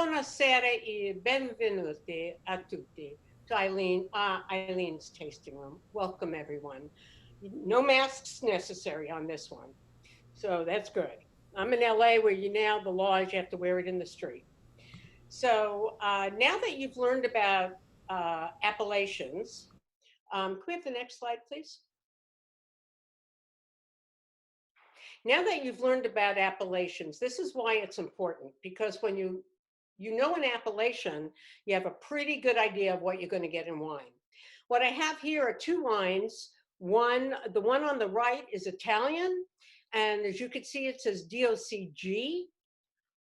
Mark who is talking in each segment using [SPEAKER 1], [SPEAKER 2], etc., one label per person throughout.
[SPEAKER 1] Buonasera e benvenuti a tutti to Eileen's tasting room. Welcome, everyone. No masks necessary on this one. So that's good. I'm in LA where the law is you have to wear it in the street. So now that you've learned about appellations, can we have the next slide, please? Now that you've learned about appellations, this is why it's important, because when you know an appellation, you have a pretty good idea of what you're going to get in wine. What I have here are two wines. The one on the right is Italian, and as you can see, it says DOCG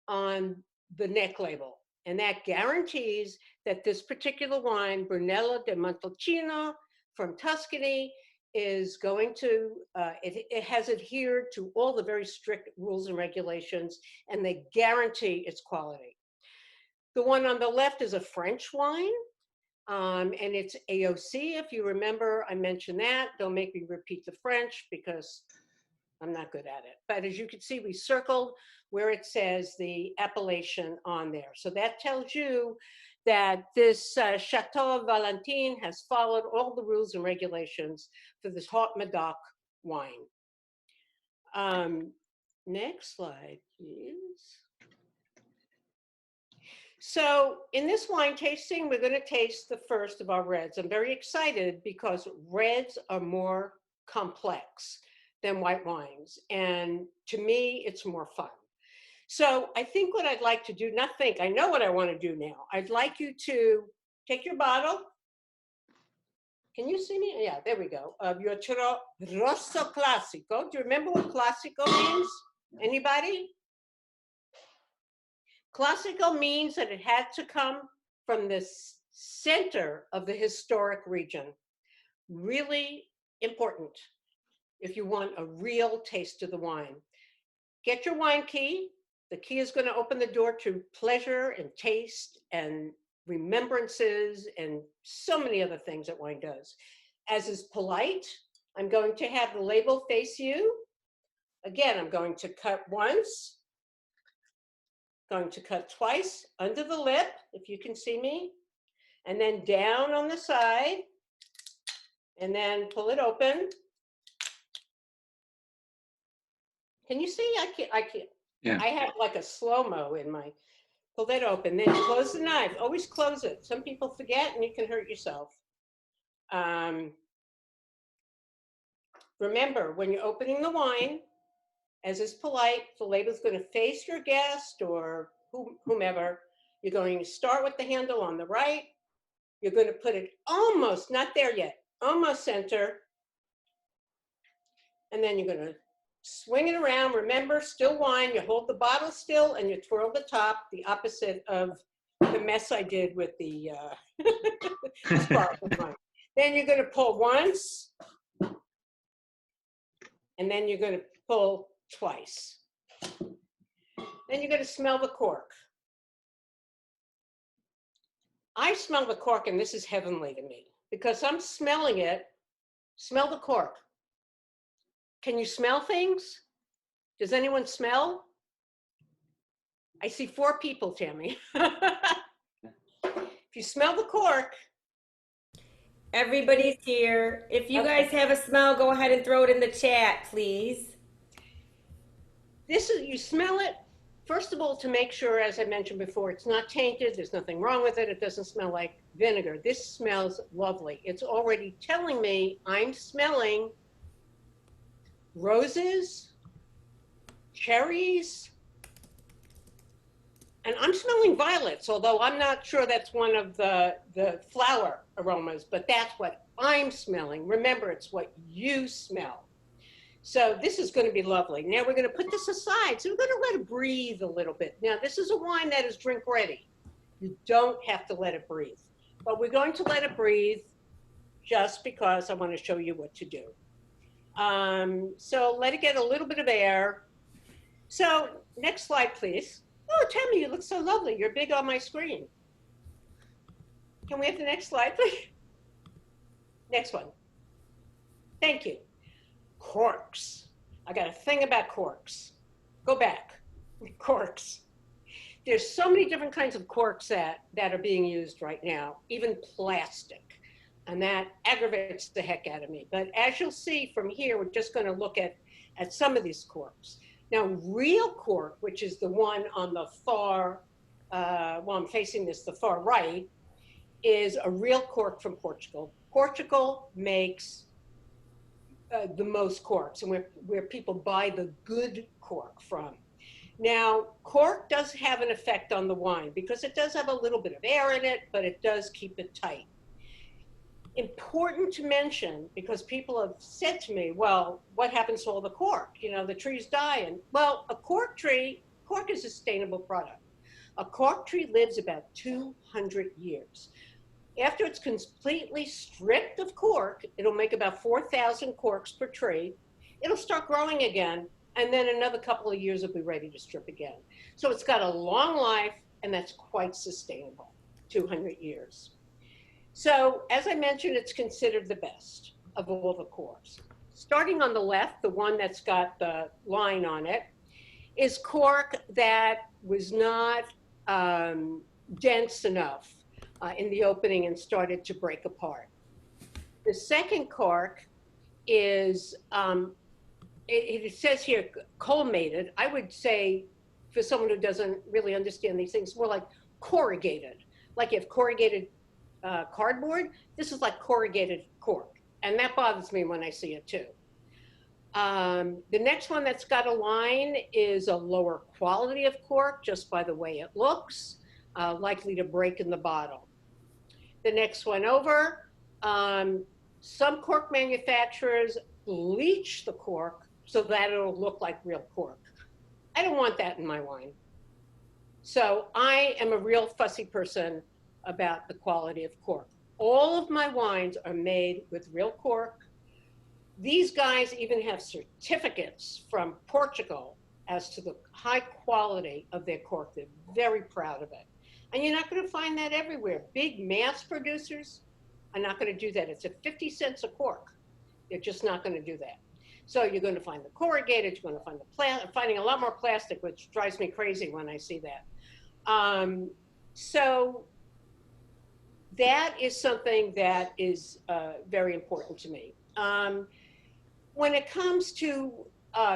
[SPEAKER 1] on the neck label, and that guarantees that this particular wine, Brunello di Montalcino from Tuscany, is going to, it has adhered to all the very strict rules and regulations, and they guarantee its quality. The one on the left is a French wine, and it's AOC. If you remember, I mentioned that. Don't make me repeat the French because I'm not good at it. But as you can see, we circled where it says the appellation on there. So that tells you that this Chateau Valentin has followed all the rules and regulations for this Haut Medoc wine. Next slide, please. So in this wine tasting, we're going to taste the first of our reds. I'm very excited because reds are more complex than white wines. And to me, it's more fun. So I think what I'd like to do, I know what I want to do now. I'd like you to take your bottle. Can you see me? Yeah, there we go. Of your Cirò Rosso Classico. Do you remember what Classico means? Anybody? Classico means that it had to come from the center of the historic region. Really important if you want a real taste of the wine. Get your wine key. The key is going to open the door to pleasure and taste and remembrances and so many other things that wine does. As is polite, I'm going to have the label face you. Again, I'm going to cut once, going to cut twice under the lip, if you can see me, and then down on the side, and then pull it open. Can you see? I can't. Yeah. I have like a slow-mo in my, pull that open, then close the knife. Always close it. Some people forget and you can hurt yourself. Remember, when you're opening the wine, as is polite, the label is going to face your guest or whomever. You're going to start with the handle on the right. You're going to put it almost, not there yet, almost center. And then you're going to swing it around. Remember, still wine. You hold the bottle still and you twirl the top, the opposite of the mess I did with the sparkling wine. Then you're going to pull once. And then you're going to pull twice. Then you're going to smell the cork. I smell the cork, and this is heavenly to me because I'm smelling it. Smell the cork. Can you smell things? Does anyone smell? I see 4 people, Tammy. If you smell the cork.
[SPEAKER 2] Everybody's here. If you guys have a smell, go ahead and throw it in the chat, please.
[SPEAKER 1] This is, you smell it, first of all, to make sure, as I mentioned before, it's not tainted, there's nothing wrong with it, it doesn't smell like vinegar. This smells lovely. It's already telling me I'm smelling roses, cherries, and I'm smelling violets, although I'm not sure that's one of the flower aromas, but that's what I'm smelling. Remember, it's what you smell. So this is going to be lovely. Now we're going to put this aside. So we're going to let it breathe a little bit. Now this is a wine that is drink ready. You don't have to let it breathe, but we're going to let it breathe just because I want to show you what to do. So let it get a little bit of air. So next slide, please. Oh, Tammy, you look so lovely. You're big on my screen. Can we have the next slide, please? Next one. Thank you. Corks. I got a thing about corks. Go back. Corks. There's so many different kinds of corks that are being used right now, even plastic. And that aggravates the heck out of me. But as you'll see from here, we're just going to look at some of these corks. Now, real cork, which is the one on the far, well, I'm facing this, the far right, is a real cork from Portugal. Portugal makes the most corks, and where people buy the good cork from. Now, cork does have an effect on the wine because it does have a little bit of air in it, but it does keep it tight. Important to mention, because people have said to me, well, what happens to all the cork? You know, the trees die. And well, a cork tree, cork is a sustainable product. A cork tree lives about 200 years. After it's completely stripped of cork, it'll make about 4,000 corks per tree. It'll start growing again, and then another couple of years it'll be ready to strip again. So it's got a long life, and that's quite sustainable, 200 years. So as I mentioned, it's considered the best of all the corks. Starting on the left, the one that's got the line on it, is cork that was not dense enough in the opening and started to break apart. The second cork is, it says here, colmated. I would say, for someone who doesn't really understand these things, more like corrugated. Like you have corrugated cardboard, this is like corrugated cork. And that bothers me when I see it too. The next one that's got a line is a lower quality of cork, just by the way it looks, likely to break in the bottle. The next one over, some cork manufacturers bleach the cork so that it'll look like real cork. I don't want that in my wine. So I am a real fussy person about the quality of cork. All of my wines are made with real cork. These guys even have certificates from Portugal as to the high quality of their cork. They're very proud of it. And you're not going to find that everywhere. Big mass producers are not going to do that. It's at 50 cents a cork. They're just not going to do that. So you're going to find the corrugated, you're going to find finding a lot more plastic, which drives me crazy when I see that. So that is something that is very important to me. When it comes to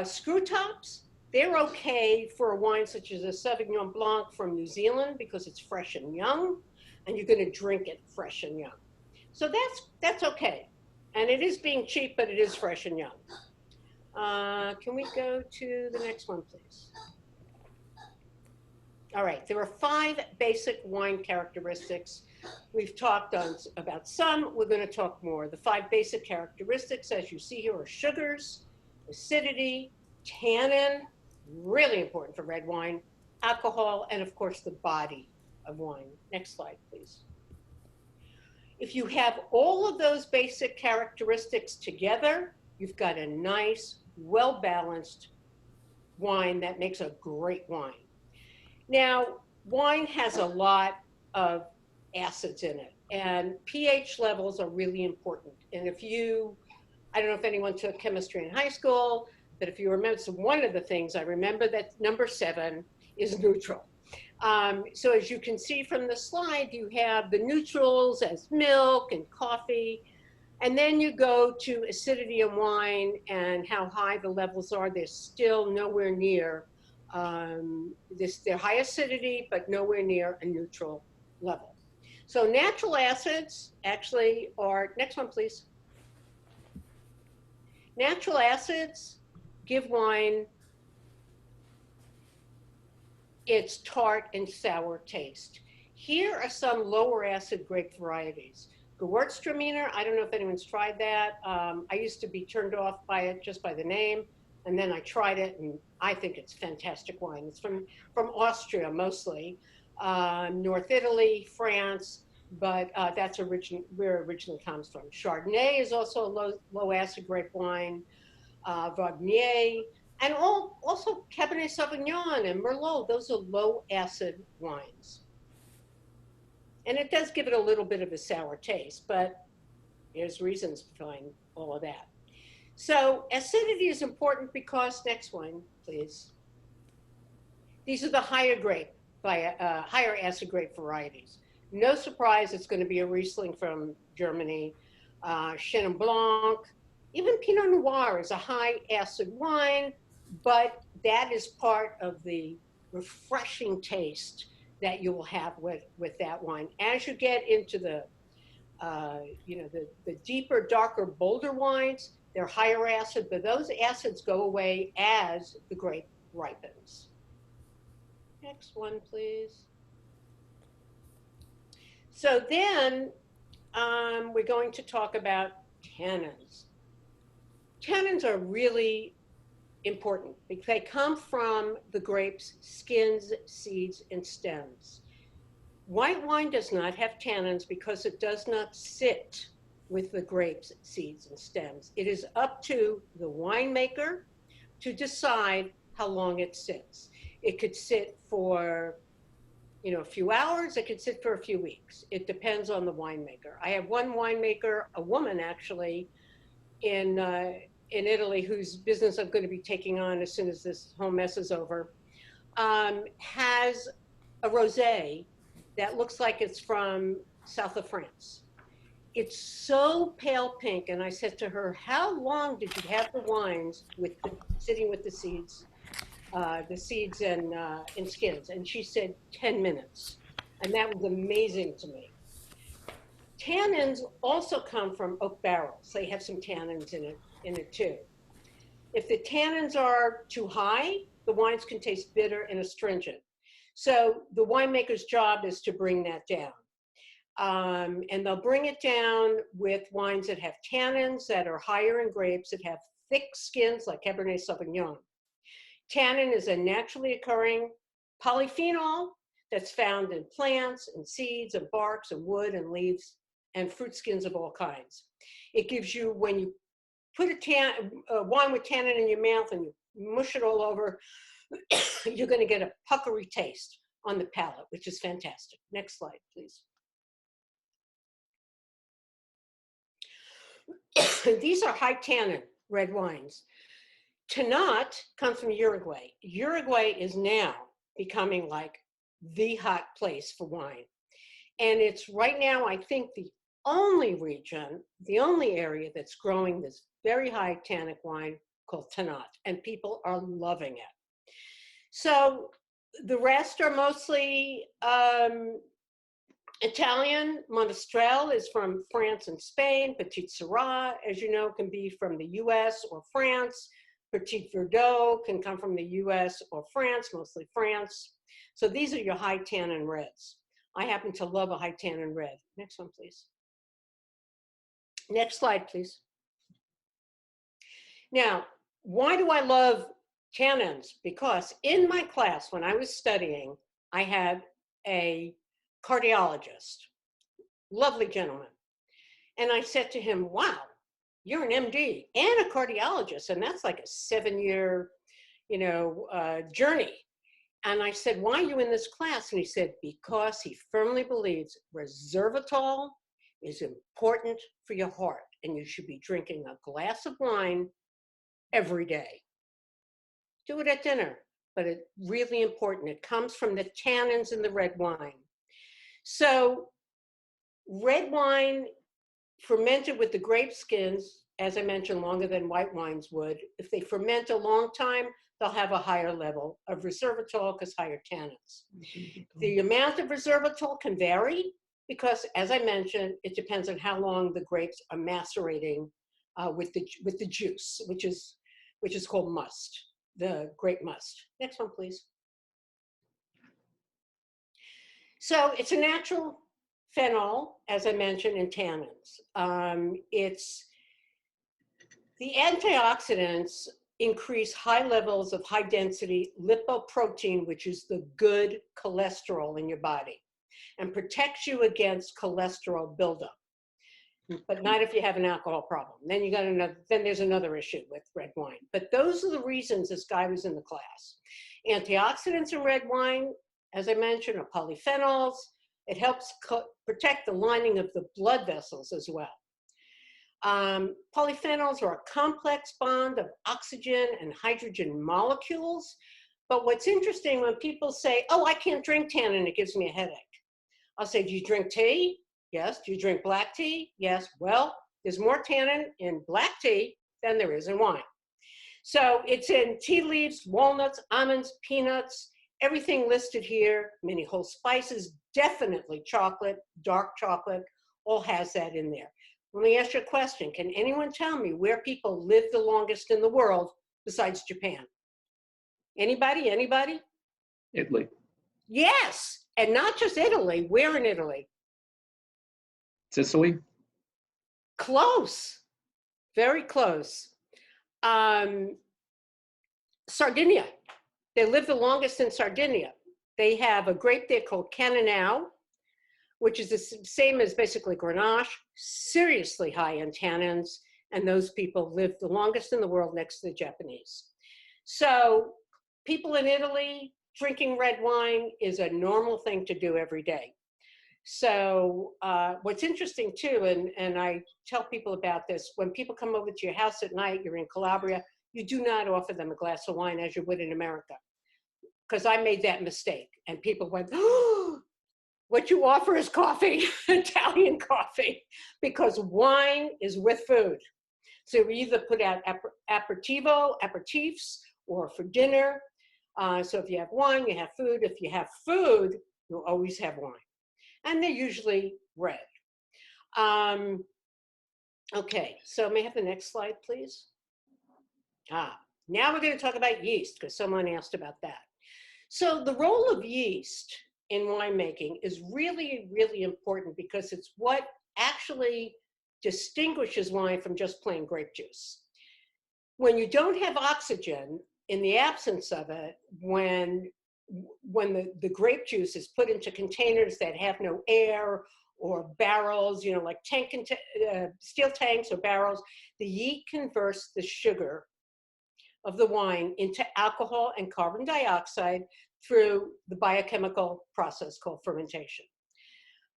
[SPEAKER 1] screw tops, they're okay for a wine such as a Sauvignon Blanc from New Zealand because it's fresh and young, and you're going to drink it fresh and young. So that's okay. And it is being cheap, but it is fresh and young. Can we go to the next one, please? All right, there are 5 basic wine characteristics. We've talked about some, we're going to talk more. The 5 basic characteristics, as you see here, are sugars, acidity, tannin, really important for red wine, alcohol, and of course the body of wine. Next slide, please. If you have all of those basic characteristics together, you've got a nice, well-balanced wine that makes a great wine. Now, wine has a lot of acids in it, and pH levels are really important. And if you, I don't know if anyone took chemistry in high school, but if you remember, so one of the things I remember that number 7 is neutral. So as you can see from the slide, you have the neutrals as milk and coffee, and then you go to acidity in wine and how high the levels are. They're still nowhere near, they're high acidity, but nowhere near a neutral level. So natural acids actually are, next one please. Natural acids give wine its tart and sour taste. Here are some lower acid grape varieties. Gewürztraminer, I don't know if anyone's tried that. I used to be turned off by it just by the name, and then I tried it, and I think it's fantastic wine. It's from Austria mostly, North Italy, France, but that's where it originally comes from. Chardonnay is also a low acid grape wine, Viognier, and also Cabernet Sauvignon and Merlot. Those are low acid wines. And it does give it a little bit of a sour taste, but there's reasons behind all of that. So acidity is important because, next one, please. These are the higher grape by higher acid grape varieties. No surprise, it's going to be a Riesling from Germany, Chenin Blanc, even Pinot Noir is a high acid wine, but that is part of the refreshing taste that you will have with that wine. As you get into the the deeper, darker, bolder wines, they're higher acid, but those acids go away as the grape ripens. Next one, please. So then we're going to talk about tannins. Tannins are really important because they come from the grape's skins, seeds, and stems. White wine does not have tannins because it does not sit with the grape's seeds and stems. It is up to the winemaker to decide how long it sits. It could sit for a few hours, it could sit for a few weeks. It depends on the winemaker. I have one winemaker, a woman actually, in Italy, whose business I'm going to be taking on as soon as this whole mess is over, has a rosé that looks like it's from south of France. It's so pale pink, and I said to her, "How long did you have the wines sitting with the seeds and skins?" And she said 10 minutes, and that was amazing to me. Tannins also come from oak barrels. They have some tannins in it too. If the tannins are too high, the wines can taste bitter and astringent. So the winemaker's job is to bring that down. And they'll bring it down with wines that have tannins that are higher in grapes, that have thick skins like Cabernet Sauvignon. Tannin is a naturally occurring polyphenol that's found in plants and seeds and barks and wood and leaves and fruit skins of all kinds. It gives you, when you put a wine with tannin in your mouth and you mush it all over, you're going to get a puckery taste on the palate, which is fantastic. Next slide, please. These are high tannin red wines. Tannat comes from Uruguay. Uruguay is now becoming like the hot place for wine. And it's right now, I think, the only region, the only area that's growing this very high tannic wine called Tannat, and people are loving it. So the rest are mostly Italian. Monastrell is from France and Spain. Petit Syrah, as you know, can be from the US or France. Petit Verdot can come from the US or France, mostly France. So these are your high tannin reds. I happen to love a high tannin red. Next one, please. Next slide, please. Now, why do I love tannins? Because in my class, when I was studying, I had a cardiologist, lovely gentleman. And I said to him, "Wow, you're an MD and a cardiologist, and that's like a 7-year, journey." And I said, "Why are you in this class?" And he said, "Because he firmly believes resveratrol is important for your heart, and you should be drinking a glass of wine every day. Do it at dinner, but it's really important. It comes from the tannins in the red wine." So red wine fermented with the grape skins, as I mentioned, longer than white wines would. If they ferment a long time, they'll have a higher level of resveratrol because higher tannins. The amount of resveratrol can vary because, as I mentioned, it depends on how long the grapes are macerating with the juice, which is called must, the grape must. Next one, please. So it's a natural phenol, as I mentioned, in tannins. It's the antioxidants increase high levels of high density lipoprotein, which is the good cholesterol in your body, and protects you against cholesterol buildup. But not if you have an alcohol problem. Then there's another issue with red wine. But those are the reasons this guy was in the class. Antioxidants in red wine, as I mentioned, are polyphenols. It helps protect the lining of the blood vessels as well. Polyphenols are a complex bond of oxygen and hydrogen molecules, But what's interesting when people say, oh, I can't drink tannin, it gives me a headache. I'll say, do you drink tea? Yes. Do you drink black tea? Yes. Well, there's more tannin in black tea than there is in wine. So it's in tea leaves, walnuts, almonds, peanuts, everything listed here, many whole spices, definitely chocolate, dark chocolate, all has that in there. Let me ask you a question. Can anyone tell me where people live the longest in the world besides Japan? Anybody? Anybody?
[SPEAKER 3] Italy.
[SPEAKER 1] Yes. And not just Italy. Where in Italy?
[SPEAKER 3] Sicily.
[SPEAKER 1] Close. Very close. Sardinia. They live the longest in Sardinia. They have a grape there called Cannonau, which is the same as basically Grenache, seriously high in tannins, and those people live the longest in the world next to the Japanese. So people in Italy drinking red wine is a normal thing to do every day. So what's interesting too, and I tell people about this, when people come over to your house at night, you're in Calabria, you do not offer them a glass of wine as you would in America. Because I made that mistake and people went, oh, what you offer is coffee, Italian coffee, because wine is with food. So we either put out aperitifs, or for dinner. So if you have wine, you have food. If you have food, you'll always have wine. And they're usually red. Okay, so may I have the next slide, please? Now we're going to talk about yeast, because someone asked about that. So the role of yeast in winemaking is really, really important because it's what actually distinguishes wine from just plain grape juice. When you don't have oxygen, in the absence of it, when the grape juice is put into containers that have no air or barrels, like steel tanks or barrels, the yeast converts the sugar of the wine into alcohol and carbon dioxide through the biochemical process called fermentation.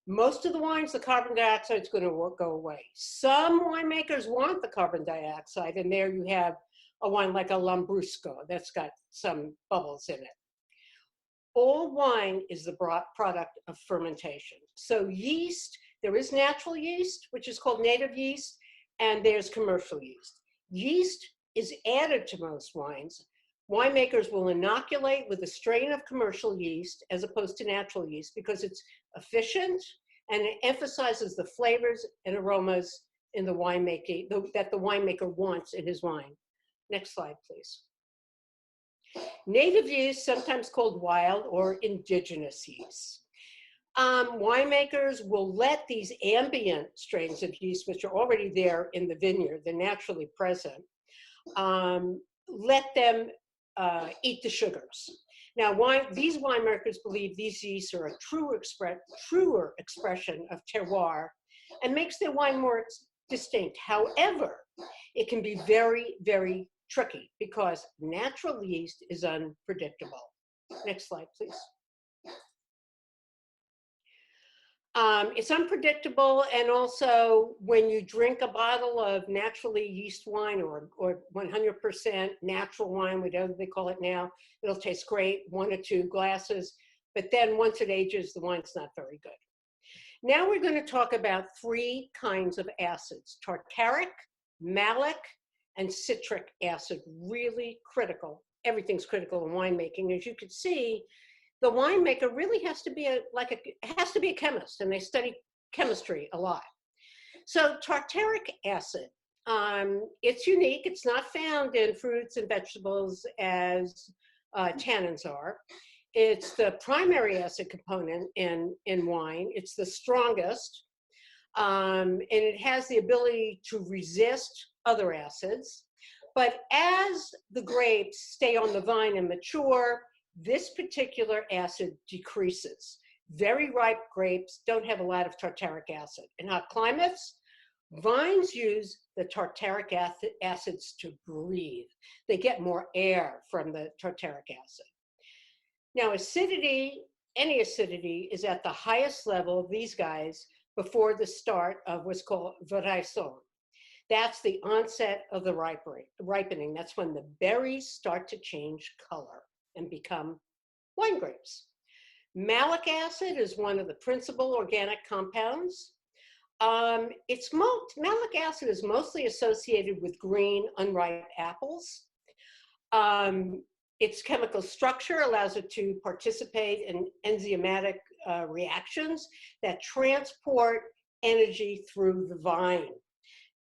[SPEAKER 1] Most of the wines, the carbon dioxide is going to go away. Some winemakers want the carbon dioxide, and there you have a wine like a Lambrusco that's got some bubbles in it. All wine is the product of fermentation. So yeast, there is natural yeast, which is called native yeast, and there's commercial yeast. Yeast is added to most wines. Winemakers will inoculate with a strain of commercial yeast as opposed to natural yeast because it's efficient and it emphasizes the flavors and aromas in the winemaking that the winemaker wants in his wine. Next slide, please. Native yeast, sometimes called wild or indigenous yeast. Winemakers will let these ambient strains of yeast, which are already there in the vineyard, they're naturally present, let them eat the sugars. Now, these winemakers believe these yeasts are a truer expression of terroir and makes their wine more distinct. However, it can be very, very tricky because natural yeast is unpredictable. Next slide, please. It's unpredictable, and also when you drink a bottle of naturally yeast wine or 100% natural wine, whatever they call it now, it'll taste great, 1 or 2 glasses, but then once it ages, the wine's not very good. Now we're going to talk about 3 kinds of acids: tartaric, malic, and citric acid. Really critical. Everything's critical in winemaking. As you can see, the winemaker really has to be a chemist, and they study chemistry a lot. So tartaric acid, it's unique. It's not found in fruits and vegetables as tannins are. It's the primary acid component in wine. It's the strongest, and it has the ability to resist other acids. But as the grapes stay on the vine and mature, this particular acid decreases. Very ripe grapes don't have a lot of tartaric acid. In hot climates, vines use the tartaric acids to breathe. They get more air from the tartaric acid. Now, acidity, any acidity, is at the highest level of these guys before the start of what's called veraison. That's the onset of the ripening. That's when the berries start to change color and become wine grapes. Malic acid is one of the principal organic compounds. Malic acid is mostly associated with green, unripe apples. Its chemical structure allows it to participate in enzymatic reactions that transport energy through the vine.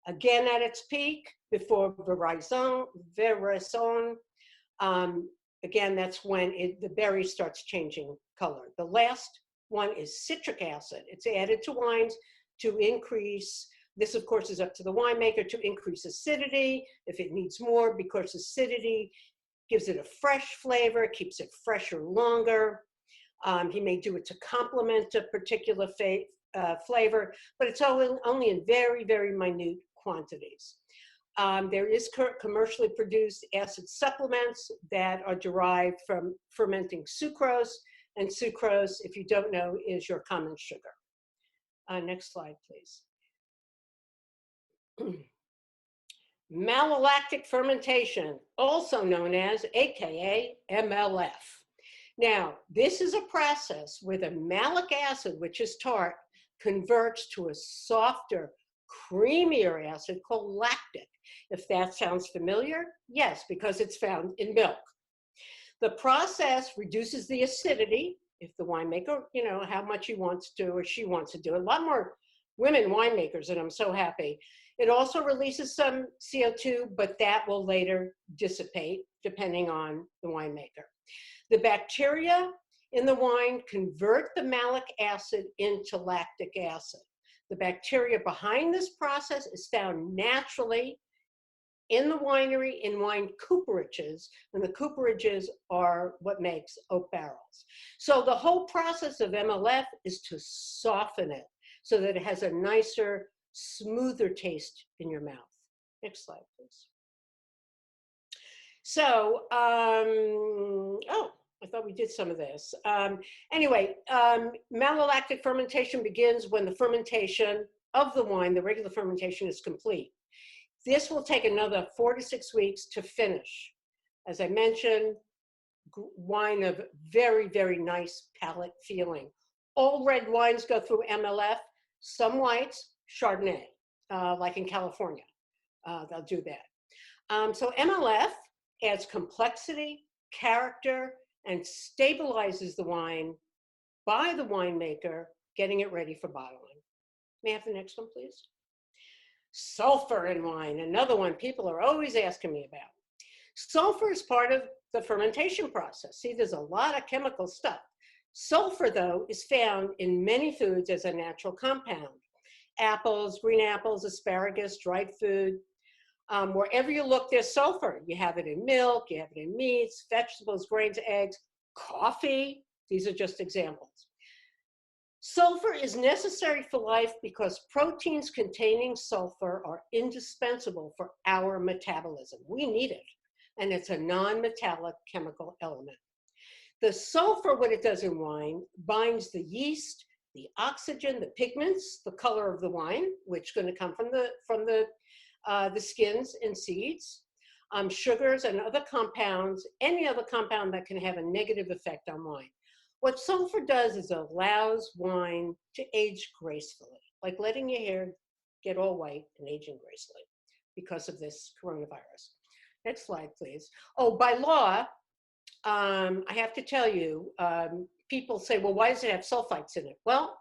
[SPEAKER 1] Again, at its peak, before veraison, again, that's when the berry starts changing color. The last one is citric acid. It's added to wines to increase, this of course is up to the winemaker, to increase acidity if it needs more, because acidity gives it a fresh flavor, keeps it fresher longer. He may do it to complement a particular flavor, but it's only in very, very minute quantities. There is commercially produced acid supplements that are derived from fermenting sucrose, and sucrose, if you don't know, is your common sugar. Next slide, please. Malolactic fermentation, also known as, AKA MLF. Now, this is a process where the malic acid, which is tart, converts to a softer, creamier acid called lactic. If that sounds familiar, yes, because it's found in milk. The process reduces the acidity, if the winemaker, how much he wants to or she wants to do. A lot more women winemakers, and I'm so happy. It also releases some CO2, but that will later dissipate depending on the winemaker. The bacteria in the wine convert the malic acid into lactic acid. The bacteria behind this process is found naturally in the winery in wine cooperages, and the cooperages are what makes oak barrels. So the whole process of MLF is to soften it so that it has a nicer, smoother taste in your mouth. Next slide, please. So, I thought we did some of this. Anyway, malolactic fermentation begins when the fermentation of the wine, the regular fermentation, is complete. This will take another 4 to 6 weeks to finish. As I mentioned, wine of very, very nice palate feeling. All red wines go through MLF, some whites, Chardonnay, like in California. They'll do that. So MLF adds complexity, character, and stabilizes the wine by the winemaker, getting it ready for bottling. May I have the next one, please? Sulfur in wine, another one people are always asking me about. Sulfur is part of the fermentation process. See, there's a lot of chemical stuff. Sulfur, though, is found in many foods as a natural compound. Apples, green apples, asparagus, dried food. Wherever you look, there's sulfur. You have it in milk, you have it in meats, vegetables, grains, eggs, coffee. These are just examples. Sulfur is necessary for life because proteins containing sulfur are indispensable for our metabolism. We need it, and it's a non-metallic chemical element. The sulfur, what it does in wine, binds the yeast, the oxygen, the pigments, the color of the wine, which is going to come from the skins and seeds, sugars and other compounds, any other compound that can have a negative effect on wine. What sulfur does is allows wine to age gracefully, like letting your hair get all white and aging gracefully because of this coronavirus. Next slide, please. Oh, by law, I have to tell you, people say, well, why does it have sulfites in it? Well,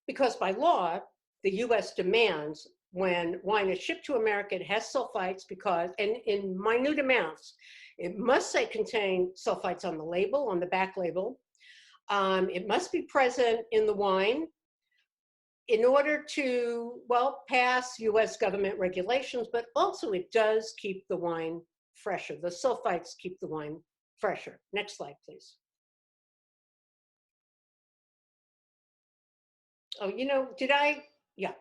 [SPEAKER 1] because by law, the US demands when wine is shipped to America, it has sulfites because, and in minute amounts, it must say contain sulfites on the label, on the back label. It must be present in the wine in order to, well, pass US government regulations, but also it does keep the wine fresher. The sulfites keep the wine fresher. Next slide, please. Oh, yeah.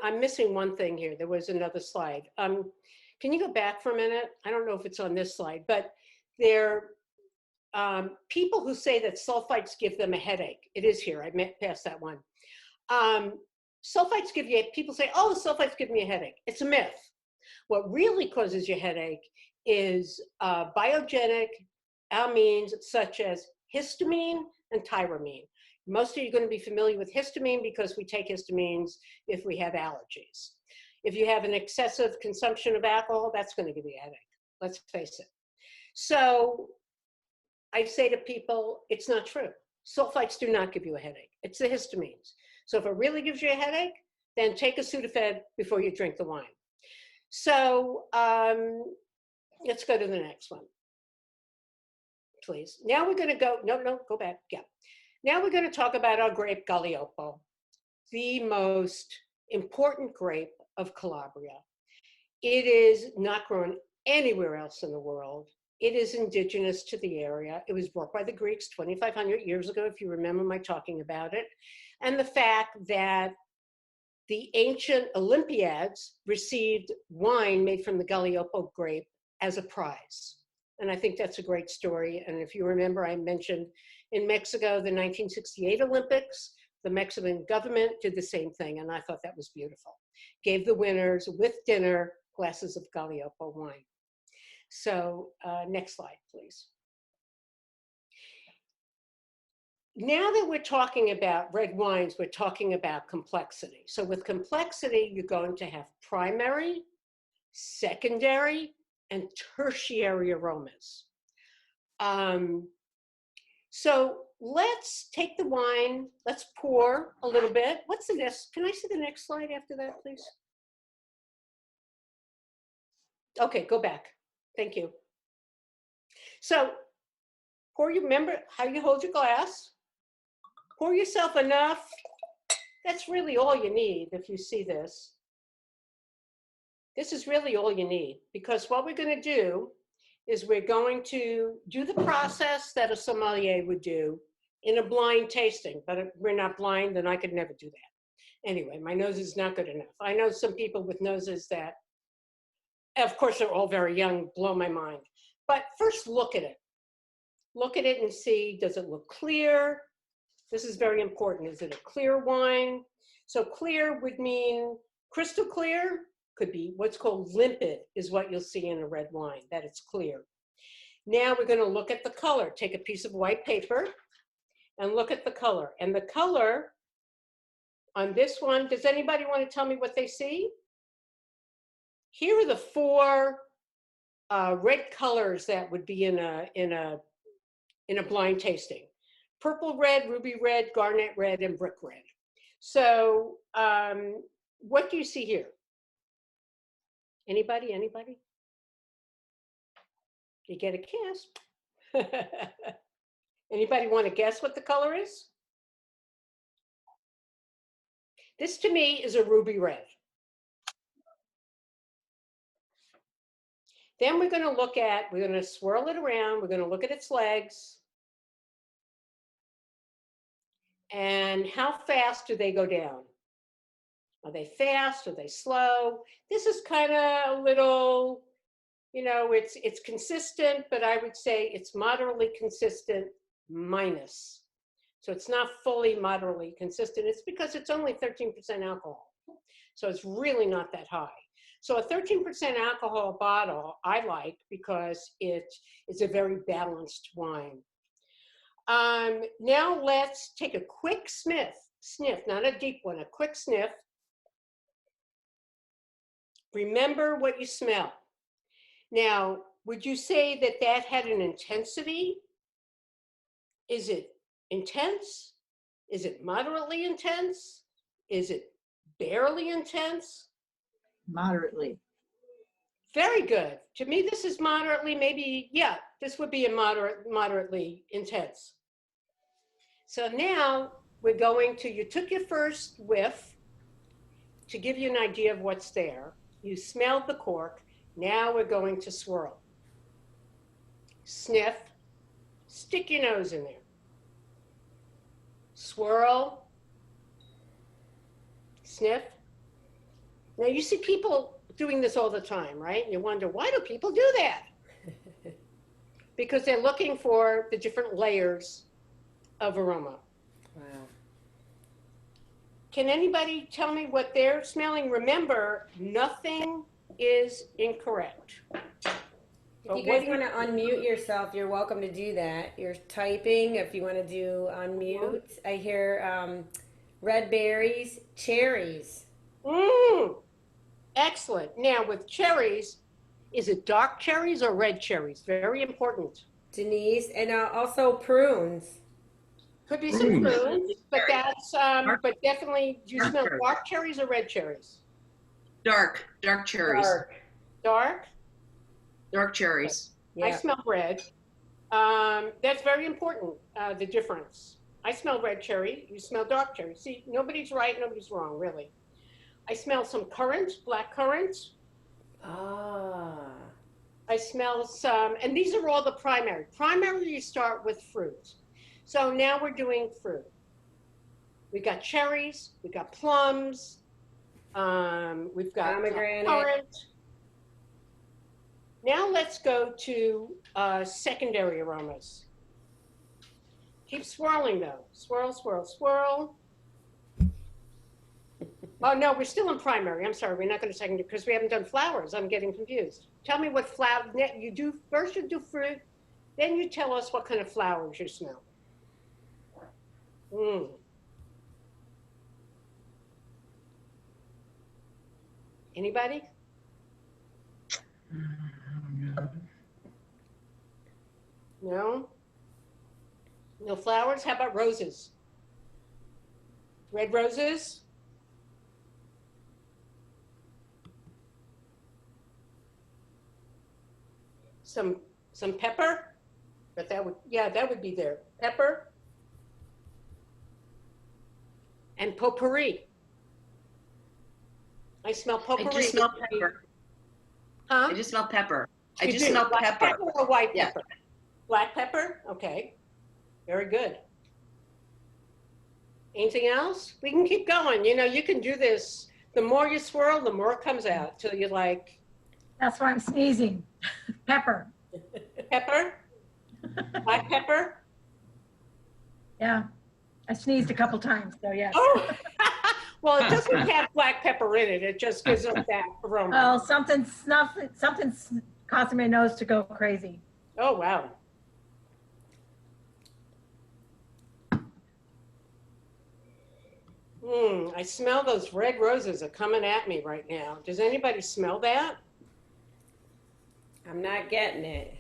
[SPEAKER 1] I'm missing one thing here. There was another slide. Can you go back for a minute? I don't know if it's on this slide, but there people who say that sulfites give them a headache. It is here. I passed that one. Sulfites give you, people say, oh, the sulfites give me a headache. It's a myth. What really causes you a headache is biogenic amines such as histamine and tyramine. Most of you are going to be familiar with histamine because we take histamines if we have allergies. If you have an excessive consumption of alcohol, that's going to give you a headache. Let's face it. So I say to people, it's not true. Sulfites do not give you a headache. It's the histamines. So if it really gives you a headache, then take a Sudafed before you drink the wine. So let's go to the next one, please. Now we're going to go, no, go back. Yeah. Now we're going to talk about our grape Galliopo, the most important grape of Calabria. It is not grown anywhere else in the world. It is indigenous to the area. It was brought by the Greeks 2,500 years ago, if you remember my talking about it. And the fact that the ancient Olympiads received wine made from the Galliopo grape as a prize. And I think that's a great story. And if you remember, I mentioned in Mexico, the 1968 Olympics, the Mexican government did the same thing. And I thought that was beautiful. Gave the winners with dinner glasses of Galliopo wine. So next slide, please. Now that we're talking about red wines, we're talking about complexity. So with complexity, you're going to have primary, secondary, and tertiary aromas. So let's take the wine, let's pour a little bit. What's the next? Can I see the next slide after that, please? Okay, go back. Thank you. So pour, you remember how you hold your glass. Pour yourself enough. That's really all you need if you see this. This is really all you need, because what we're going to do is we're going to do the process that a sommelier would do in a blind tasting, but if we're not blind, then I could never do that. Anyway, my nose is not good enough. I know some people with noses that, of course, they're all very young, blow my mind. But first, look at it. Look at it and see, does it look clear? This is very important. Is it a clear wine? So clear would mean crystal clear, could be what's called limpid, is what you'll see in a red wine, that it's clear. Now we're going to look at the color. Take a piece of white paper and look at the color. And the color on this one, does anybody want to tell me what they see? Here are the four red colors that would be in a blind tasting. Purple red, ruby red, garnet red, and brick red. So what do you see here? Anybody? You get a guess. Anybody want to guess what the color is? This to me is a ruby red. Then we're going to swirl it around. We're going to look at its legs. And how fast do they go down? Are they fast? Are they slow? This is kind of a little, you know, it's consistent, but I would say it's moderately consistent minus. So it's not fully moderately consistent. It's because it's only 13% alcohol. So it's really not that high. So a 13% alcohol bottle, I like because it's a very balanced wine. Now let's take a quick sniff, not a deep one, a quick sniff. Remember what you smell. Now, would you say that that had an intensity? Is it intense? Is it moderately intense? Is it barely intense?
[SPEAKER 3] Moderately.
[SPEAKER 1] Very good. To me, this is moderately, maybe, yeah, this would be a moderately intense. So now we're going to, you took your first whiff to give you an idea of what's there. You smelled the cork. Now we're going to swirl. Sniff. Stick your nose in there. Swirl. Sniff. Now you see people doing this all the time, right? And you wonder, why do people do that? Because they're looking for the different layers of aroma.
[SPEAKER 2] Wow.
[SPEAKER 1] Can anybody tell me what they're smelling? Remember, nothing is incorrect.
[SPEAKER 2] If you guys want to unmute yourself, you're welcome to do that. You're typing if you want to do unmute. I hear red berries, cherries.
[SPEAKER 1] Excellent. Now with cherries, is it dark cherries or red cherries? Very important.
[SPEAKER 2] Denise, and also prunes.
[SPEAKER 1] Could be some prunes, but that's but definitely. Do you smell dark cherries or red cherries?
[SPEAKER 4] Dark cherries. Dark cherries.
[SPEAKER 1] Yeah. I smell red. That's very important. The difference. I smell red cherry. You smell dark cherry. See, nobody's right, nobody's wrong, really. I smell some currants, black currants. I smell some, and these are all the primary. Primarily, you start with fruit. So now we're doing fruit. We got cherries, we got plums, we've got
[SPEAKER 2] pomegranate.
[SPEAKER 1] Currant. Now let's go to secondary aromas. Keep swirling though. Swirl, swirl, swirl. Oh no, we're still in primary. I'm sorry, we're not going to secondary because we haven't done flowers. I'm getting confused. Tell me what flower you do. First you do fruit, then you tell us what kind of flowers you smell. Anybody? No? No flowers? How about roses? Red roses? Some pepper? But that would, yeah, that would be there. Pepper. And potpourri. I smell potpourri.
[SPEAKER 4] I just smell pepper.
[SPEAKER 1] Huh?
[SPEAKER 4] I just smell pepper. I
[SPEAKER 1] You
[SPEAKER 4] just
[SPEAKER 1] do?
[SPEAKER 4] smell
[SPEAKER 1] Black
[SPEAKER 4] pepper.
[SPEAKER 1] or white
[SPEAKER 4] Yeah.
[SPEAKER 1] pepper? Black pepper? Okay. Very good. Anything else? We can keep going. You know, you can do this. The more you swirl, the more it comes out till you like.
[SPEAKER 5] That's why I'm sneezing. Pepper.
[SPEAKER 1] Pepper? Black pepper?
[SPEAKER 5] Yeah. I sneezed a couple times, so yes.
[SPEAKER 1] Oh, well, it doesn't have black pepper in it. It just gives us that aroma.
[SPEAKER 5] Oh, something's causing my nose to go crazy.
[SPEAKER 1] Oh, wow. I smell those red roses are coming at me right now. Does anybody smell that?
[SPEAKER 2] I'm not getting it.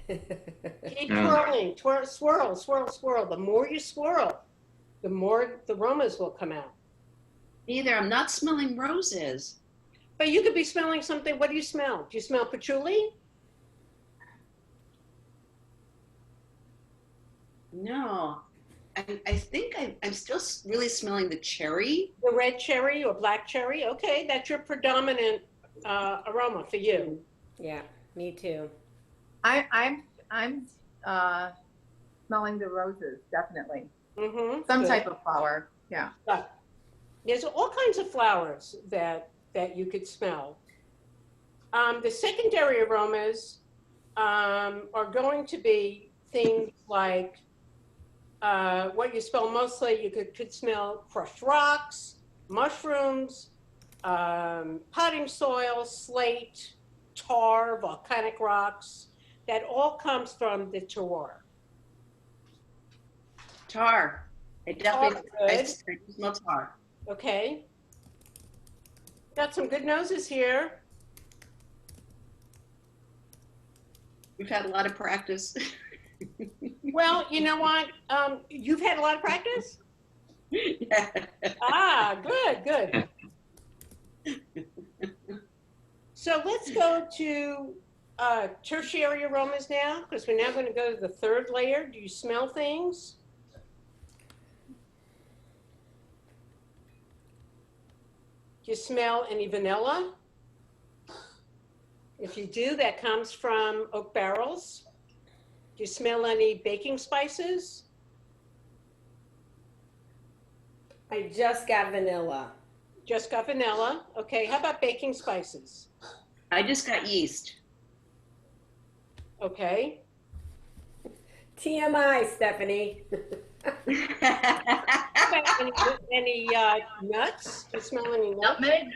[SPEAKER 1] Keep swirling, swirl, swirl, swirl. The more you swirl, the more the aromas will come out.
[SPEAKER 4] Neither. I'm not smelling roses.
[SPEAKER 1] But you could be smelling something. What do you smell? Do you smell patchouli?
[SPEAKER 4] No. I think I'm still really smelling the cherry.
[SPEAKER 1] The red cherry or black cherry? Okay, that's your predominant aroma for you.
[SPEAKER 2] Yeah, me too.
[SPEAKER 6] I'm smelling the roses, definitely.
[SPEAKER 1] Mm-hmm.
[SPEAKER 6] Some type of flower, yeah.
[SPEAKER 1] There's all kinds of flowers that you could smell. The secondary aromas are going to be things like what you smell mostly. You could smell crushed rocks, mushrooms, potting soil, slate, tar, volcanic rocks. That all comes from the terroir.
[SPEAKER 4] Tar. I definitely I
[SPEAKER 1] Good.
[SPEAKER 4] smell tar.
[SPEAKER 1] Okay. Got some good noses here.
[SPEAKER 4] We've had a lot of practice.
[SPEAKER 1] Well, you know what? You've had a lot of practice?
[SPEAKER 4] Yeah.
[SPEAKER 1] Ah, good, good. So let's go to tertiary aromas now, because we're now going to go to the third layer. Do you smell things? Do you smell any vanilla? If you do, that comes from oak barrels. Do you smell any baking spices?
[SPEAKER 2] I just got vanilla.
[SPEAKER 1] Just got vanilla. Okay, how about baking spices?
[SPEAKER 4] I just got yeast.
[SPEAKER 1] Okay.
[SPEAKER 2] TMI, Stephanie.
[SPEAKER 1] How about any nuts? Do you smell any nuts?
[SPEAKER 6] Nutmeg?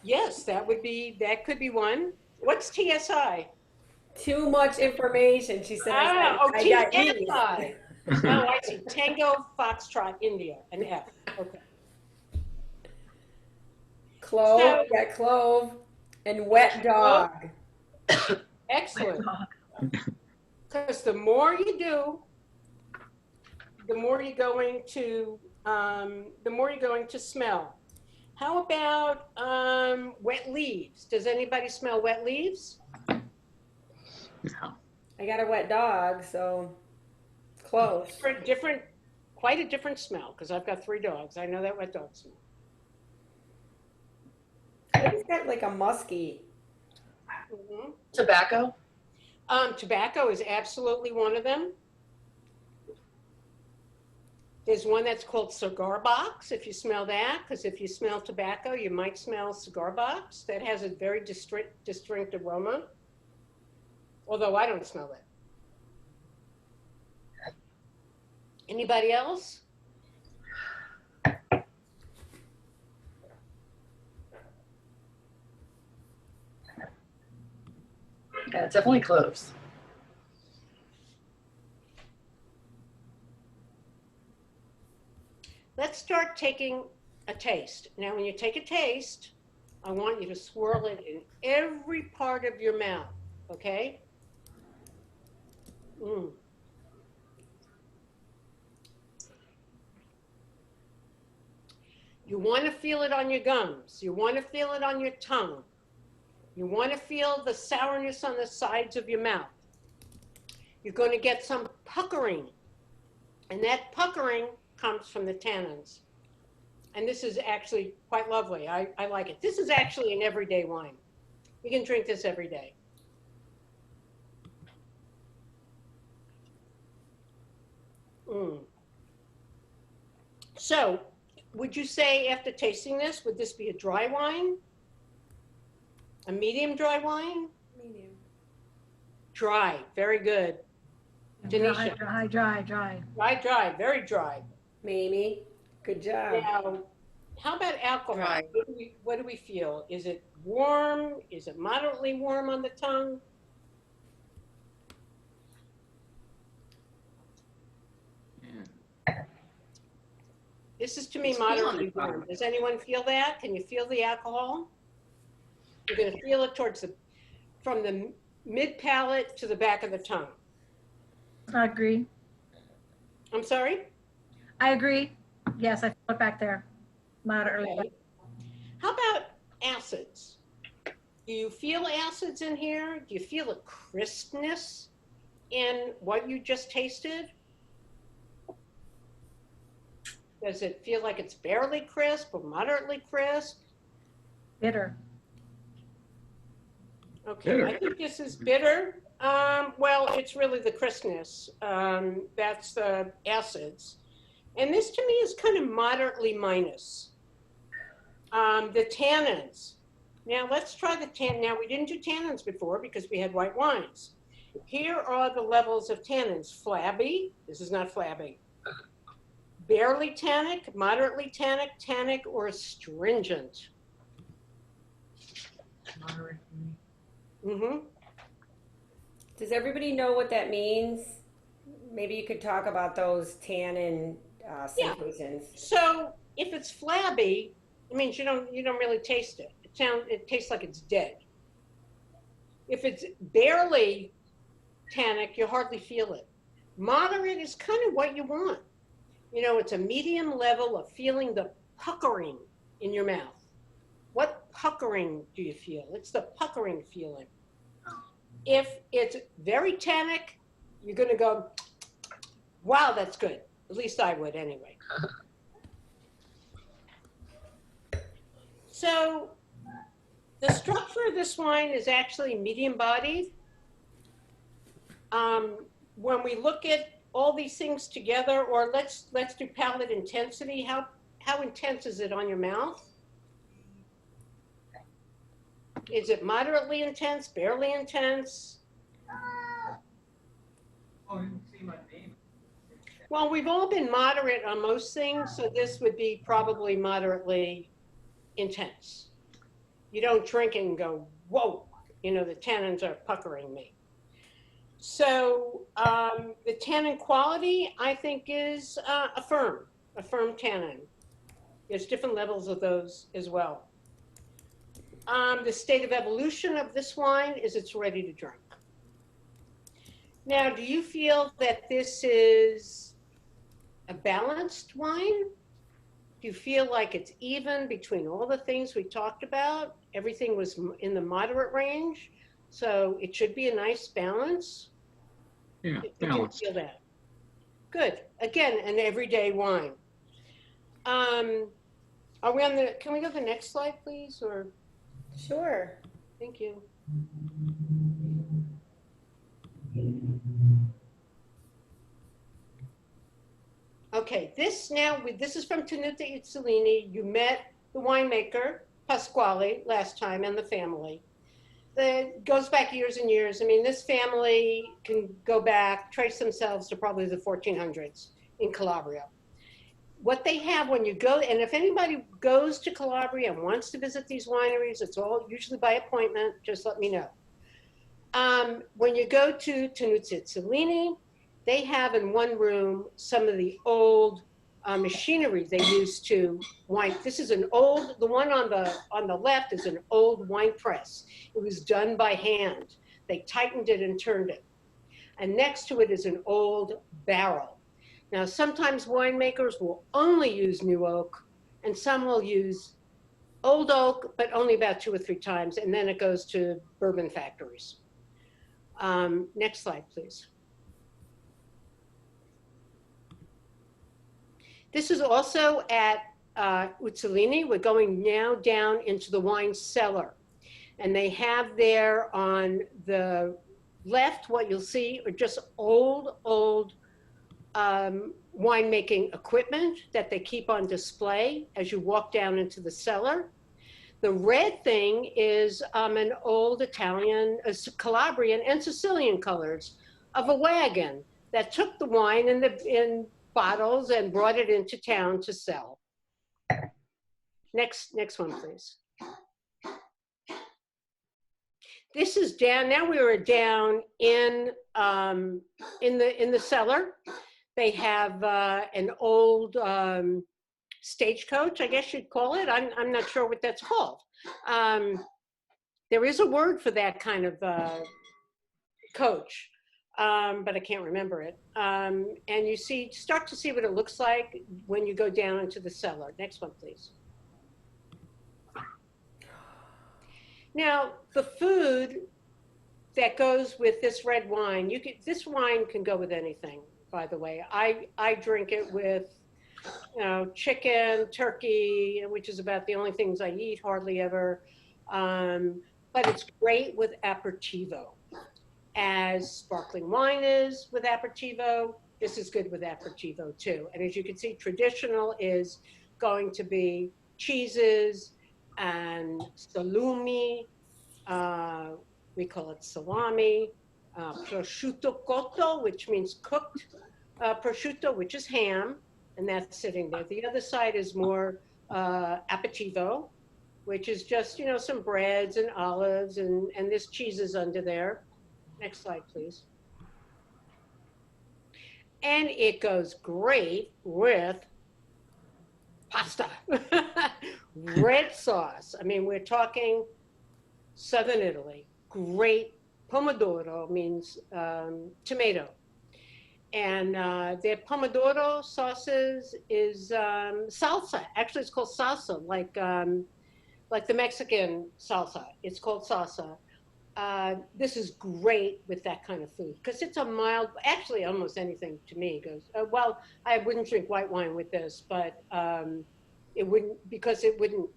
[SPEAKER 1] Yes, that could be one. What's TSI?
[SPEAKER 2] Too much information. She said,
[SPEAKER 1] Oh,
[SPEAKER 2] I got yeast.
[SPEAKER 1] TFI. Oh, I see. Tango, Foxtrot, India, an F. Okay.
[SPEAKER 2] Clove,
[SPEAKER 1] So-
[SPEAKER 2] got clove, and wet dog.
[SPEAKER 1] Excellent. Because the more you do, the more you're going to smell. How about wet leaves? Does anybody smell wet leaves?
[SPEAKER 7] No.
[SPEAKER 2] I got a wet dog, so close.
[SPEAKER 1] Different, quite a different smell. Because I've got 3 dogs. I know that wet dog smell.
[SPEAKER 2] It's got like a musky.
[SPEAKER 1] Mhm.
[SPEAKER 8] Tobacco?
[SPEAKER 1] Tobacco is absolutely one of them. There's one that's called cigar box, if you smell that, because if you smell tobacco, you might smell cigar box. That has a very distinct aroma, although I don't smell that. Anybody else?
[SPEAKER 8] Yeah, definitely cloves.
[SPEAKER 1] Let's start taking a taste. Now, when you take a taste, I want you to swirl it in every part of your mouth, okay? Mm. You want to feel it on your gums. You want to feel it on your tongue. You want to feel the sourness on the sides of your mouth. You're going to get some puckering. And that puckering comes from the tannins. And this is actually quite lovely. I like it. This is actually an everyday wine. You can drink this every day. Mm. So, would you say after tasting this, would this be a dry wine? A medium dry wine?
[SPEAKER 2] Medium.
[SPEAKER 1] Dry, very good. Denisha.
[SPEAKER 5] Dry.
[SPEAKER 1] Very dry.
[SPEAKER 2] Mamie, good job.
[SPEAKER 1] Now, how about alcohol?
[SPEAKER 4] Dry.
[SPEAKER 1] What do we feel? Is it warm? Is it moderately warm on the tongue? This is to me
[SPEAKER 4] It's feeling
[SPEAKER 1] moderately
[SPEAKER 4] it,
[SPEAKER 1] warm.
[SPEAKER 4] Barbara.
[SPEAKER 1] Does anyone feel that? Can you feel the alcohol? You're going to feel it from the mid palate to the back of the tongue.
[SPEAKER 5] I agree.
[SPEAKER 1] I'm sorry?
[SPEAKER 5] I agree. Yes, I feel it back there. Moderately.
[SPEAKER 1] Okay. How about acids? Do you feel acids in here? Do you feel a crispness in what you just tasted? Does it feel like it's barely crisp or moderately crisp?
[SPEAKER 5] Bitter.
[SPEAKER 1] Okay,
[SPEAKER 7] Bitter.
[SPEAKER 1] I think this is bitter. Well, it's really the crispness. That's the acids. And this to me is kind of moderately minus. The tannins. Now let's try the tannin. Now we didn't do tannins before because we had white wines. Here are the levels of tannins. Flabby, this is not flabby. Barely tannic, moderately tannic, tannic, or astringent. Mm-hmm.
[SPEAKER 2] Does everybody know what that means? Maybe you could talk about those tannin
[SPEAKER 1] Yeah.
[SPEAKER 2] sensations.
[SPEAKER 1] So if it's flabby, it means you don't really taste it. It tastes like it's dead. If it's barely tannic, you hardly feel it. Moderate is kind of what you want. You know, it's a medium level of feeling the puckering in your mouth. What puckering do you feel? It's the puckering feeling. If it's very tannic, you're going to go, wow, that's good. At least I would anyway. So the structure of this wine is actually medium bodied. When we look at all these things together, or let's do palate intensity, how intense is it on your mouth? Is it moderately intense, barely intense? Well, we've all been moderate on most things, so this would be probably moderately intense. You don't drink and go, whoa, you know, the tannins are puckering me. So the tannin quality, I think, is a firm tannin. There's different levels of those as well. The state of evolution of this wine is it's ready to drink. Now, do you feel that this is a balanced wine? Do you feel like it's even between all the things we talked about? Everything was in the moderate range, so it should be a nice balance.
[SPEAKER 7] Yeah,
[SPEAKER 1] Did you
[SPEAKER 7] balanced.
[SPEAKER 1] feel that? Good. Again, an everyday wine. Are we on the? Can we go to the next slide, please? Or
[SPEAKER 2] Sure.
[SPEAKER 1] thank you. Okay, this is from Tannin Antioxidants. You met the winemaker, Pasquale, last time, and the family. It goes back years and years. I mean, this family can go back, trace themselves to probably the 1400s in Calabria. What they have when you go, and if anybody goes to Calabria and wants to visit these wineries, it's all usually by appointment, just let me know. When you go to Tannin Antioxidants, they have in one room some of the old machinery they used to wine. This is an old, the one on the left is an old wine press. It was done by hand. They tightened it and turned it. And next to it is an old barrel. Now, sometimes winemakers will only use new oak, and some will use old oak, but only about 2 or 3 times, and then it goes to bourbon factories. Next slide, please. This is also at Uzzolini. We're going now down into the wine cellar. And they have there on the left, what you'll see are just old winemaking equipment that they keep on display as you walk down into the cellar. The red thing is an old Italian, Calabrian and Sicilian colors of a wagon that took the wine in bottles and brought it into town to sell. Next one, please. This is down, now we are down in the cellar. They have an old stagecoach, I guess you'd call it. I'm not sure what that's called. There is a word for that kind of coach, but I can't remember it. And you start to see what it looks like when you go down into the cellar. Next one, please. Now, the food that goes with this red wine, this wine can go with anything, by the way. I drink it with, chicken, turkey, which is about the only things I eat hardly ever. But it's great with aperitivo. As sparkling wine is with aperitivo, this is good with aperitivo too. And as you can see, traditional is going to be cheeses and salumi, we call it salami, prosciutto cotto, which means cooked prosciutto, which is ham, and that's sitting there. The other side is more aperitivo, which is just, some breads and olives, and this cheese is under there. Next slide, please. And it goes great with pasta, red sauce. I mean, we're talking Southern Italy. Great pomodoro means tomato. And their pomodoro sauces is salsa. Actually, it's called salsa, like the Mexican salsa. It's called salsa. This is great with that kind of food because it's a mild, actually almost anything to me goes, well, I wouldn't drink white wine with this, but it wouldn't,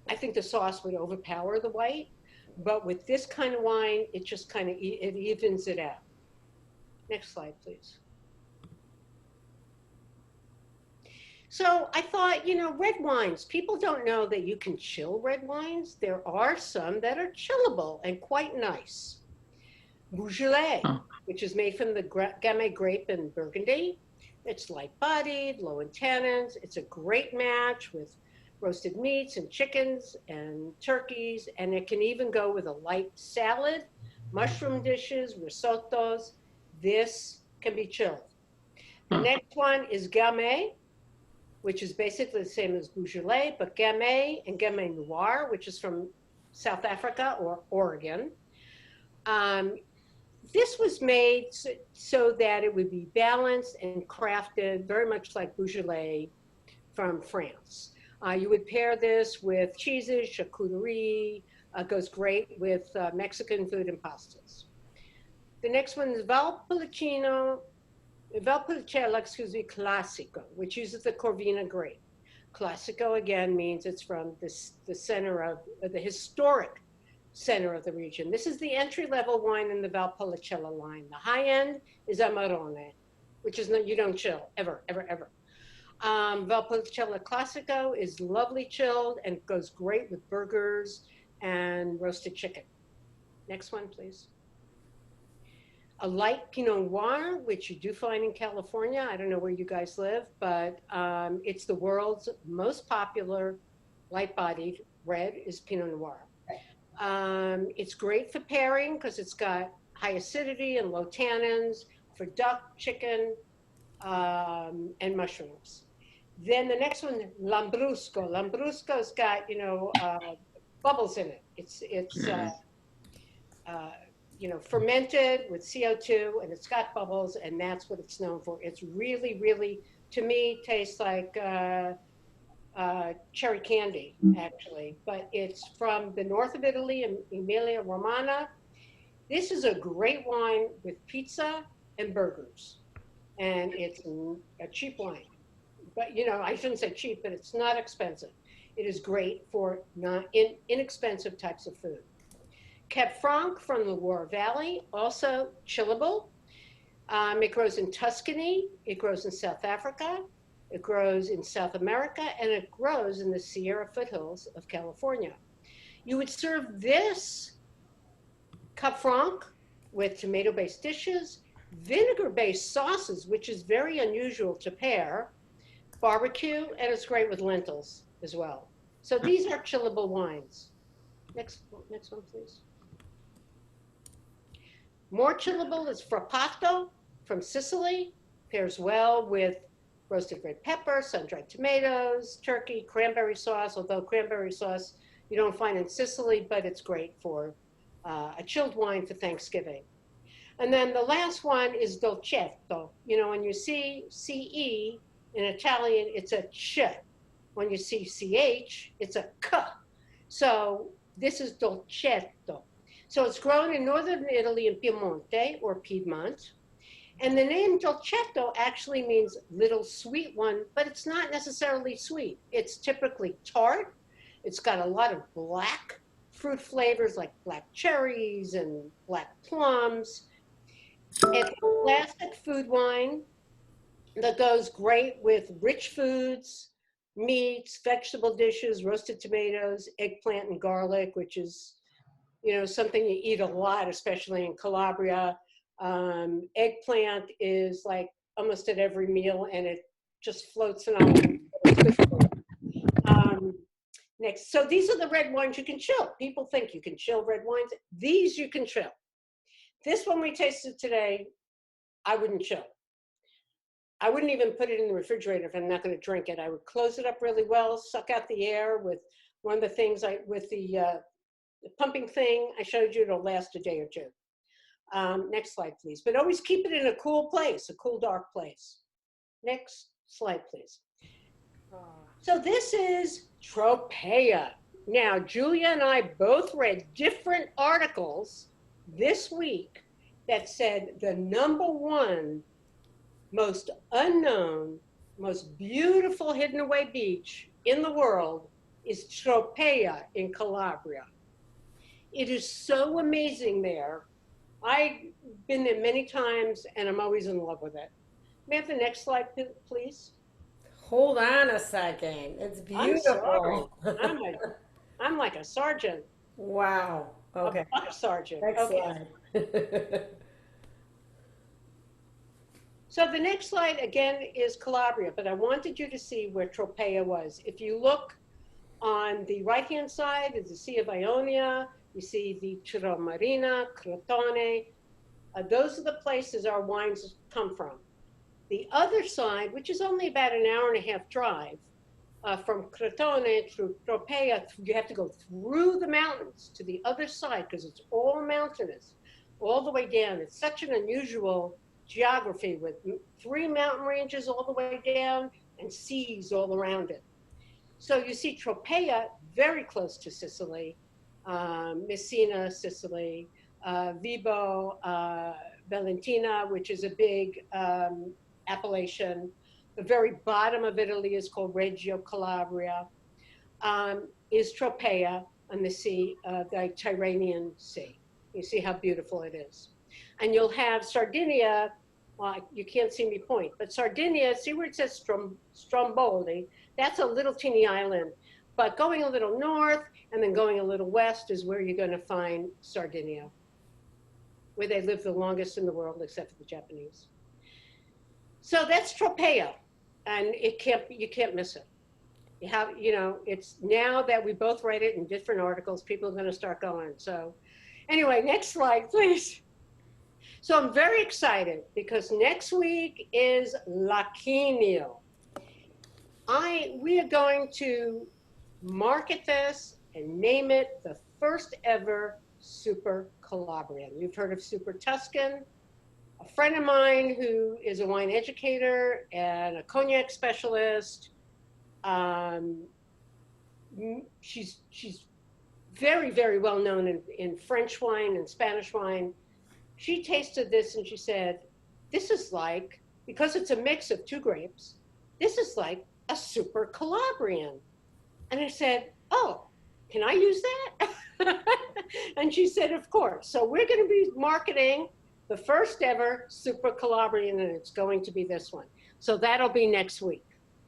[SPEAKER 1] I think the sauce would overpower the white, but with this kind of wine, it just kind of, it evens it out. Next slide, please. So I thought, red wines, people don't know that you can chill red wines. There are some that are chillable and quite nice. Beaujolais, which is made from the Gamay grape in Burgundy. It's light-bodied, low in tannins. It's a great match with roasted meats and chickens and turkeys, and it can even go with a light salad, mushroom dishes, risottos. This can be chilled. The next one is Gamay, which is basically the same as Beaujolais, but Gamay and Gamay Noir, which is from South Africa or Oregon. This was made so that it would be balanced and crafted very much like Beaujolais from France. You would pair this with cheeses, charcuterie, goes great with Mexican food and pastas. The next one is Valpolicella, Classico, which uses the Corvina grape. Classico again means it's from the center of the historic center of the region. This is the entry-level wine in the Valpolicella line. The high end is Amarone, which is you don't chill ever, ever, ever. Valpolicella Classico is lovely chilled and goes great with burgers and roasted chicken. Next one, please. A light Pinot Noir, which you do find in California. I don't know where you guys live, but it's the world's most popular light-bodied red is Pinot Noir. It's great for pairing because it's got high acidity and low tannins for duck, chicken, and mushrooms. Then the next one, Lambrusco. Lambrusco's got, bubbles in it. It's fermented with CO2 and it's got bubbles and that's what it's known for. It's really, really, to me, tastes like cherry candy, actually, but it's from the north of Italy, Emilia Romagna. This is a great wine with pizza and burgers, and it's a cheap wine. But, I shouldn't say cheap, but it's not expensive. It is great for inexpensive types of food. Cab Franc from the Loire Valley, also chillable. It grows in Tuscany, it grows in South Africa, it grows in South America, and it grows in the Sierra foothills of California. You would serve this Cab Franc with tomato-based dishes, vinegar-based sauces, which is very unusual to pair, barbecue, and it's great with lentils as well. So these are chillable wines. Next one, please. More chillable is Frappato from Sicily. Pairs well with roasted red pepper, sun-dried tomatoes, turkey, cranberry sauce, although cranberry sauce you don't find in Sicily, but it's great for a chilled wine for Thanksgiving. And then the last one is Dolcetto. When you see CE in Italian, it's a ch. When you see CH, it's a k. So this is Dolcetto. So it's grown in northern Italy in Piemonte or Piedmont. And the name Dolcetto actually means little sweet one, but it's not necessarily sweet. It's typically tart. It's got a lot of black fruit flavors like black cherries and black plums. It's a classic food wine that goes great with rich foods, meats, vegetable dishes, roasted tomatoes, eggplant and garlic, which is, something you eat a lot, especially in Calabria. Eggplant is like almost at every meal and it just floats on. Next, so these are the red wines you can chill. People think you can chill red wines. These you can chill. This one we tasted today, I wouldn't chill. I wouldn't even put it in the refrigerator if I'm not going to drink it. I would close it up really well, suck out the air with one of the things with the pumping thing I showed you. It'll last a day or two. Next slide, please. But always keep it in a cool place, a cool, dark place. Next slide, please. So this is Tropea. Now, Julia and I both read different articles this week that said the #1 most unknown, most beautiful hidden away beach in the world is Tropea in Calabria. It is so amazing there. I've been there many times and I'm always in love with it. May I have the next slide, please?
[SPEAKER 2] Hold on a second. It's beautiful.
[SPEAKER 1] I'm like a sergeant.
[SPEAKER 2] Wow. Okay.
[SPEAKER 1] A buck sergeant.
[SPEAKER 2] Next
[SPEAKER 1] Okay.
[SPEAKER 2] slide.
[SPEAKER 1] So the next slide again is Calabria, but I wanted you to see where Tropea was. If you look on the right-hand side is the Sea of Ionia. You see the Cirò Marina, Crotone, Those are the places our wines come from. The other side, which is only about an hour and a half drive, from Crotone through Tropea, you have to go through the mountains to the other side because it's all mountainous, all the way down. It's such an unusual geography with 3 mountain ranges all the way down and seas all around it. So you see Tropea, very close to Sicily, Messina, Sicily, Vibo, Valentina, which is a big appellation. The very bottom of Italy is called Reggio Calabria, is Tropea on the sea, the Tyrrhenian Sea. You see how beautiful it is. And you'll have Sardinia, well, you can't see me point, but Sardinia, see where it says Stromboli, that's a little teeny island. But going a little north and then going a little west is where you're gonna find Sardinia, where they live the longest in the world, except for the Japanese. So that's Tropea. And you can't miss it. You have, it's now that we both write it in different articles, people are going to start going. So anyway, next slide, please. So I'm very excited because next week is Lacchino. We are going to market this and name it the first ever Super Calabrian. You've heard of Super Tuscan. A friend of mine who is a wine educator and a cognac specialist, she's very, very well known in French wine and Spanish wine. She tasted this and she said, this is like, because it's a mix of 2 grapes, this is like a Super Calabrian. And I said, oh, can I use that? And she said, of course. So we're going to be marketing the first ever Super Calabrian, and it's going to be this one. So that'll be next week.